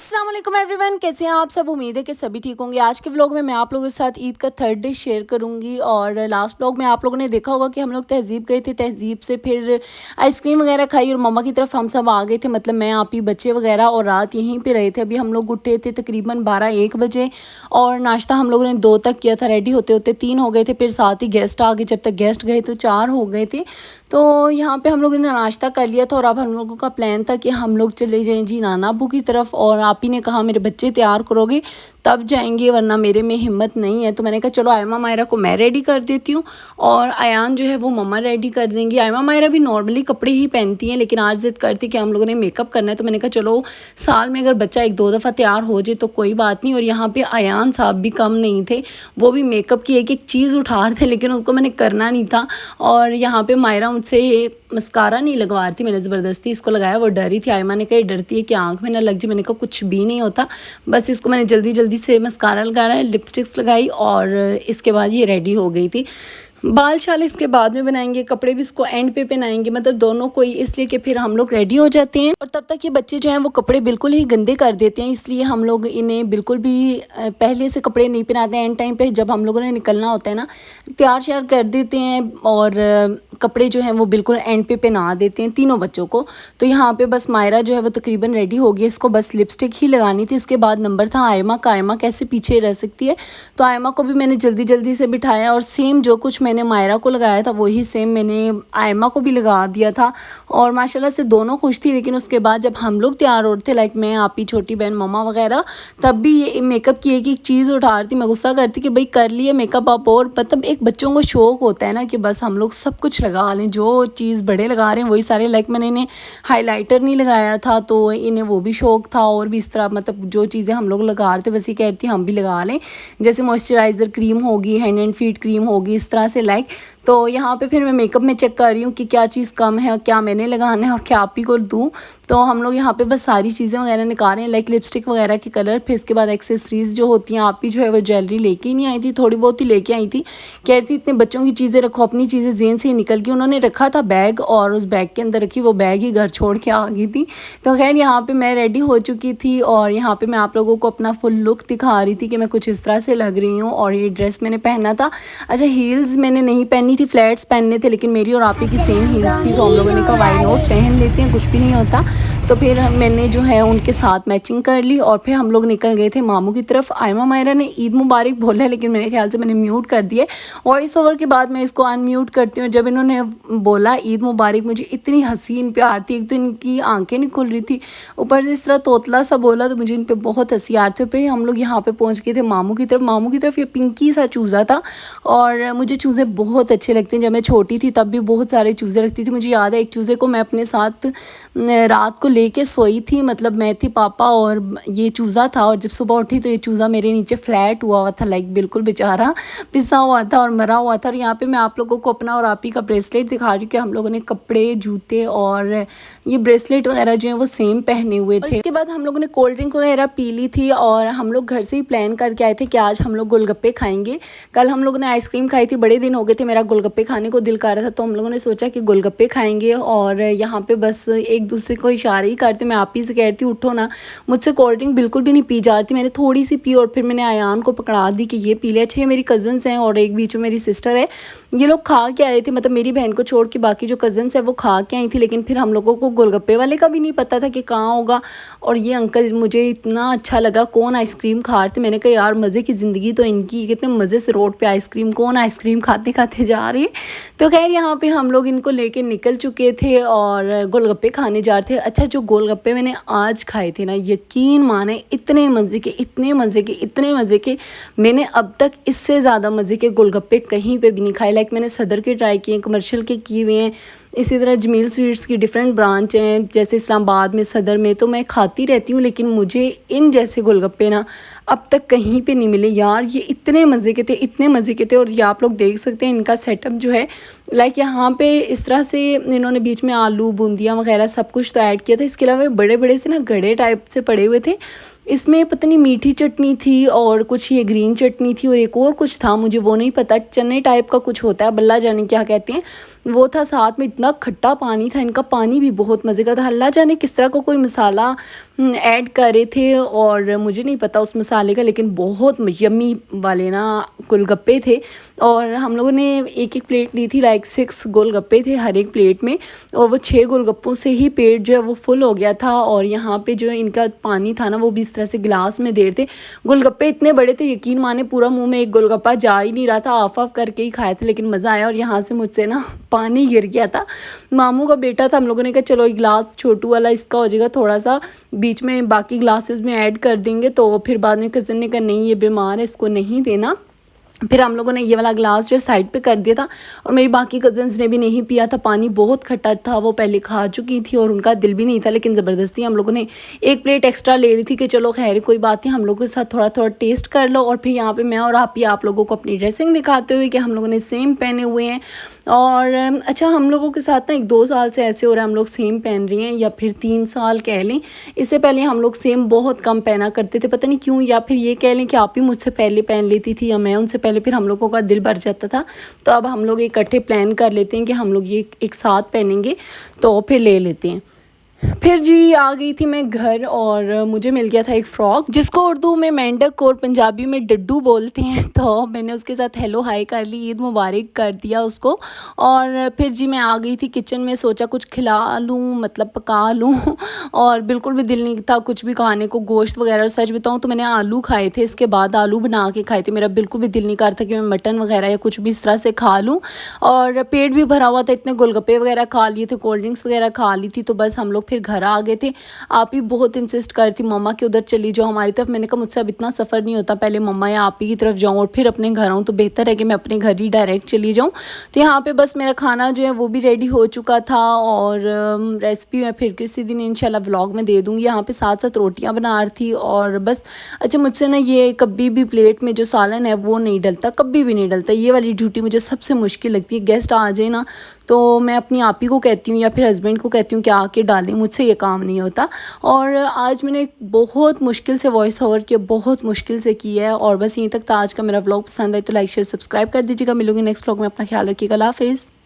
अस्सलाम वालेकुम एवरीवन, कैसे हैं आप सब। उम्मीद है कि सभी ठीक होंगे। आज के व्लॉग में मैं आप लोगों के साथ ईद का थर्ड डे शेयर करूंगी। और लास्ट व्लॉग में आप लोगों ने देखा होगा कि हम लोग तहजीब गए थे, तहजीब से फिर आइसक्रीम वगैरह खाई और मम्मा की तरफ हम सब आ गए थे, मतलब मैं आप ही बच्चे वगैरह, और रात यहीं पे रहे थे। अभी हम लोग उठे थे तकरीबन 12-1 बजे और नाश्ता हम लोगों ने 2 तक किया था। रेडी होते होते 3 हो गए थे, फिर साथ ही गेस्ट आ गए। जब तक गेस्ट गए तो 4 हो गए थे। तो यहाँ पे हम लोगों ने नाश्ता कर लिया था और अब हम लोगों का प्लान था कि हम लोग चले जाएं जी नाना अबू की तरफ। और आप ही ने कहा मेरे बच्चे तैयार करोगे तब जाएंगे, वरना मेरे में हिम्मत नहीं है। तो मैंने कहा चलो आयमा मायरा को मैं रेडी कर देती हूँ और अयान जो है वो मम्मा रेडी कर देंगी। आयमा मायरा भी नॉर्मली कपड़े ही पहनती हैं, लेकिन आज जिद करती कि हम लोगों ने मेकअप करना है। तो मैंने कहा चलो साल में अगर बच्चा 1-2 दफ़ा तैयार हो जाए तो कोई बात नहीं। और यहाँ पे अयान साहब भी कम नहीं थे, वो भी मेकअप की एक एक चीज़ उठा रहे थे, लेकिन उसको मैंने करना नहीं था। और यहाँ पे मायरा मुझसे मस्कारा नहीं लगवा रही थी, मैंने ज़बरदस्ती इसको लगाया। वो डरी थी, आयमा ने कहा डरती है कि आँख में ना लग जाए। मैंने कहा कुछ भी नहीं होता, बस इसको मैंने जल्दी जल्दी से मस्कारा लगाया, लिपस्टिक्स लगाई और इसके बाद ये रेडी हो गई थी। बाल शाल इसके बाद में बनाएंगे, कपड़े भी इसको एंड पे पहनाएंगे, मतलब दोनों को ही, इसलिए कि फिर हम लोग रेडी हो जाते हैं। और तब तक ये बच्चे जो हैं वो कपड़े बिल्कुल ही गंदे कर देते हैं, इसलिए हम लोग इन्हें बिल्कुल भी पहले से कपड़े नहीं पहनाते हैं। एंड टाइम पे जब हम लोगों ने निकलना होता है ना, तैयार श्यार कर देते हैं और कपड़े जो हैं वो बिल्कुल एंड पे पहना देते हैं तीनों बच्चों को। तो यहाँ पे बस मायरा जो है वो तकरीबन रेडी हो गई, इसको बस लिपस्टिक ही लगानी थी। इसके बाद नंबर था आयमा का, आयमा कैसे पीछे रह सकती है। तो आयमा को भी मैंने जल्दी जल्दी से बिठाया और सेम जो कुछ मैंने मायरा को लगाया था वही सेम मैंने आयमा को भी लगा दिया था। और माशाल्लाह से दोनों खुश थी। लेकिन उसके बाद जब हम लोग तैयार हो रहे थे, लाइक मैं, आप ही, छोटी बहन, मम्मा वगैरह, तब भी ये मेकअप की एक चीज़ उठा रही थी। मैं गुस्सा करती कि भाई कर लिए मेकअप आप। और मतलब एक बच्चों को शौक होता है ना कि बस हम लोग सब कुछ लगा लें, जो चीज़ बड़े लगा रहे हैं वही सारे। लाइक मैंने इन्हें हाईलाइटर नहीं लगाया था तो इन्हें वो भी शौक था। और भी इस तरह मतलब जो चीज़ें हम लोग लगा रहे थे वैसे कहती हम भी लगा लें, जैसे मॉइस्चराइज़र क्रीम होगी, हैंड एंड फीट क्रीम होगी, इस तरह से लाइक। तो यहाँ पे फिर मैं मेकअप में चेक कर रही हूँ कि क्या चीज़ कम है और क्या मैंने लगाना है और क्या आप ही को दूँ। तो हम लोग यहाँ पे बस सारी चीज़ें वगैरह निकाल रहे हैं, लाइक लिपस्टिक वगैरह के कलर। फिर इसके बाद एक्सेसरीज़ जो होती हैं, आप ही जो है वो ज्वेलरी लेके ही नहीं आई थी, थोड़ी बहुत ही लेके आई थी। कह रही थी इतने बच्चों की चीज़ें रखो, अपनी चीज़ें जेन से ही निकल गई। उन्होंने रखा था बैग और उस बैग के अंदर रखी, वो बैग ही घर छोड़ के आ गई थी। तो खैर यहाँ पर मैं रेडी हो चुकी थी और यहाँ पर मैं आप लोगों को अपना फुल लुक दिखा रही थी कि मैं कुछ इस तरह से लग रही हूँ। और ये ड्रेस मैंने पहना था, अच्छा हील्स मैंने नहीं पहनी थी, फ्लैट्स पहनने थे, लेकिन मेरी और आप ही की सेम हील्स थी। तो हम लोगों ने कहा वाई नॉट, पहन लेते हैं, कुछ भी नहीं होता। तो फिर मैंने जो है उनके साथ मैचिंग कर ली और फिर हम लोग निकल गए थे मामू की तरफ। आयमा मायरा ने ईद मुबारक बोला है, लेकिन मेरे ख्याल से मैंने म्यूट कर दिया। वॉइस ओवर के बाद मैं इसको अनम्यूट करती हूँ। जब इन्होंने बोला ईद मुबारक, मुझे इतनी हसीन प्यार थी। एक तो इनकी आंखें नहीं खुल रही थी, ऊपर से इस तरह तोतला सा बोला, तो मुझे इन पर बहुत हंसी आ रही थी। फिर हम लोग यहाँ पर पहुँच गए थे मामू की तरफ। मामू की तरफ ये पिंकी सा चूज़ा था और मुझे चूज़े बहुत अच्छे लगते हैं। जब मैं छोटी थी तब भी बहुत सारे चूज़े रखती थी। मुझे याद है एक चूज़े को मैं अपने साथ रात को लेके सोई थी, मतलब मैं थी, पापा और ये चूज़ा था। और जब सुबह उठी तो ये चूज़ा मेरे नीचे फ्लैट हुआ था, लाइक बिल्कुल बेचारा पिसा हुआ था और मरा हुआ था। और यहाँ पे मैं आप लोगों को अपना और आप ही का ब्रेसलेट दिखा रही हूँ कि हम लोगों ने कपड़े, जूते और ये ब्रेसलेट वगैरह जो है वो सेम पहने हुए थे। इसके बाद हम लोगों ने कोल्ड ड्रिंक वगैरह पी ली थी और हम लोग घर से ही प्लान करके आए थे कि आज हम लोग गोलगप्पे खाएंगे। कल हम लोगों ने आइसक्रीम खाई थी, बड़े दिन हो गए थे, मेरा गोलगप्पे खाने को दिल कर रहा था। तो हम लोगों ने सोचा कि गोलगप्पे खाएंगे और यहाँ पे बस एक दूसरे को इशारे ही करते। मैं आप ही से कहती उठो ना, मुझसे कोल्ड ड्रिंक बिल्कुल भी नहीं पी जा रही थी। मैंने थोड़ी सी पी और फिर मैंने अयान को पकड़ा दी कि ये पी ले। अच्छे मेरी कज़न्स हैं और एक बीच में मेरी सिस्टर है, ये लोग खा के आए थे, मतलब मेरी बहन को छोड़ के बाकी जो कज़न्स है वो खा के आई थी। लेकिन फिर हम लोगों को गोलगप्पे वाले का भी नहीं पता था कि कहाँ होगा। और ये अंकल, मुझे इतना अच्छा लगा, कौन आइसक्रीम खा रहे थे। मैंने कहा यार मज़े की ज़िंदगी तो इनकी, कितने मज़े से रोड पे आइसक्रीम, कौन आइसक्रीम खाते खाते जा रही है। तो खैर यहाँ पे हम लोग इनको लेके निकल चुके थे और गोलगप्पे खाने जा रहे थे। अच्छा जो गोलगप्पे मैंने आज खाए थे ना, यकीन माने इतने मज़े के, इतने मज़े के, इतने मज़े के, मैंने अब तक इससे ज़्यादा मज़े के गोलगप्पे कहीं पे भी नहीं खाए। लाइक मैंने सदर के ट्राई किए, कमर्शियल के किए हुए हैं, इसी तरह जमील स्वीट्स की डिफरेंट ब्रांच हैं, जैसे इस्लामाबाद में, सदर में, तो मैं खाती रहती हूँ। लेकिन मुझे इन जैसे गोलगप्पे ना अब तक कहीं पे नहीं मिले यार। ये इतने मज़े के थे, इतने मज़े के थे। और ये आप लोग देख सकते हैं इनका सेटअप जो है, लाइक यहाँ पे इस तरह से इन्होंने बीच में आलू, बूंदियाँ वगैरह सब कुछ तो ऐड किया था। इसके अलावा बड़े बड़े से ना गड़े टाइप से पड़े हुए थे। इसमें पता नहीं मीठी चटनी थी और कुछ ये ग्रीन चटनी थी और एक और कुछ था, मुझे वो नहीं पता, चने टाइप का कुछ होता है, बल्ला जाने क्या कहते हैं। वो था, साथ में इतना खट्टा पानी था। इनका पानी भी बहुत मज़े का था। अल्लाह जाने किस तरह का कोई मसाला ऐड करे थे और मुझे नहीं पता उस मसाले का, लेकिन बहुत यम्मी वाले ना गोलगप्पे थे। और हम लोगों ने एक एक प्लेट ली थी, लाइक 6 गोलगप्पे थे हर एक प्लेट में, और वो 6 गोलगप्पों से ही पेट जो है वो फुल हो गया था। और यहाँ पे जो इनका पानी था ना वो भी इस तरह से गिलास में दे रहे थे। गोलगप्पे इतने बड़े थे, यकीन माने पूरा मुंह में एक गोलगप्पा जा ही नहीं रहा था, ऑफ ऑफ करके ही खाए थे, लेकिन मज़ा आया। और यहाँ से मुझसे ना पानी गिर गया था। मामू का बेटा था, हम लोगों ने कहा चलो एक गिलास छोटू वाला इसका हो जाएगा, थोड़ा सा बीच में बाकी ग्लासेस में ऐड कर देंगे। तो फिर बाद में कज़न ने कहा नहीं ये बीमार है, इसको नहीं देना। फिर हम लोगों ने ये वाला ग्लास जो साइड पे कर दिया था। और मेरी बाकी कज़न्स ने भी नहीं पिया था, पानी बहुत खट्टा था, वो पहले खा चुकी थी और उनका दिल भी नहीं था, लेकिन ज़बरदस्ती हम लोगों ने एक प्लेट एक्स्ट्रा ले ली थी कि चलो खैर कोई बात नहीं, हम लोगों के साथ थोड़ा थोड़ा टेस्ट कर लो। और फिर यहाँ पे मैं और आप लोगों को अपनी ड्रेसिंग दिखाते हुए कि हम लोगों ने सेम पहने हुए हैं। और अच्छा, हम लोगों के साथ ना 1-2 साल से ऐसे हो रहा है हम लोग सेम पहन रही हैं, या फिर 3 साल कह लें। इससे पहले हम लोग सेम बहुत कम पहना करते थे, पता नहीं क्यों, या फिर ये कह लें कि आप ही मुझसे पहले पहन लेती थी या मैं उनसे पहले, फिर हम लोगों का दिल भर जाता था। तो अब हम लोग इकट्ठे प्लान कर लेते हैं कि हम लोग ये एक साथ पहनेंगे, तो फिर ले लेते हैं। फिर जी आ गई थी मैं घर और मुझे मिल गया था एक फ़्रॉक, जिसको उर्दू में मेंढक और पंजाबी में डड्डू बोलते हैं। तो मैंने उसके साथ हेलो हाय कर ली, ईद मुबारक कर दिया उसको। और फिर जी मैं आ गई थी किचन में, सोचा कुछ खिला लूँ, मतलब पका लूँ। और बिल्कुल भी दिल नहीं था कुछ भी खाने को, गोश्त वगैरह। और सच बताऊँ तो मैंने आलू खाए थे, इसके बाद आलू बना के खाए थे। मेरा बिल्कुल भी दिल नहीं कर था कि मैं मटन वगैरह या कुछ भी इस तरह से खा लूँ। और पेट भी भरा हुआ था, इतने गोलगप्पे वगैरह खा लिए थे, कोल्ड ड्रिंक्स वगैरह खा ली थी। तो बस हम लोग फिर घर आ गए थे। आप ही बहुत इंसिस्ट कर थी मम्मा कि उधर चली जाओ हमारी तरफ। मैंने कहा मुझसे अब इतना सफ़र नहीं होता, पहले मम्मा या आप ही की तरफ जाऊँ और फिर अपने घर आऊँ, तो बेहतर है कि मैं अपने घर ही डायरेक्ट चली जाऊँ। तो यहाँ पे बस मेरा खाना जो है वो भी रेडी हो चुका था। और रेसिपी मैं फिर किसी दिन इंशाल्लाह व्लॉग में दे दूँगी। यहाँ पे साथ साथ रोटियाँ बना रही थी और बस। अच्छा, मुझसे ना ये कभी भी प्लेट में जो सालन है वो नहीं डलता, कभी भी नहीं डलता। ये वाली ड्यूटी मुझे सबसे मुश्किल लगती है। गेस्ट आ जाए ना तो मैं अपनी आप ही को कहती हूँ या फिर हस्बैंड को कहती हूँ कि आके डालें, मुझसे ये काम नहीं होता। और आज मैंने बहुत मुश्किल से वॉइस ओवर किया, बहुत मुश्किल से किया है। और बस यहीं तक था आज का मेरा व्लॉग। पसंद आए तो लाइक शेयर सब्सक्राइब कर दीजिएगा। मिलूंगी नेक्स्ट व्लॉग में, अपना ख्याल रखिएगा। अल्लाह हाफिज़।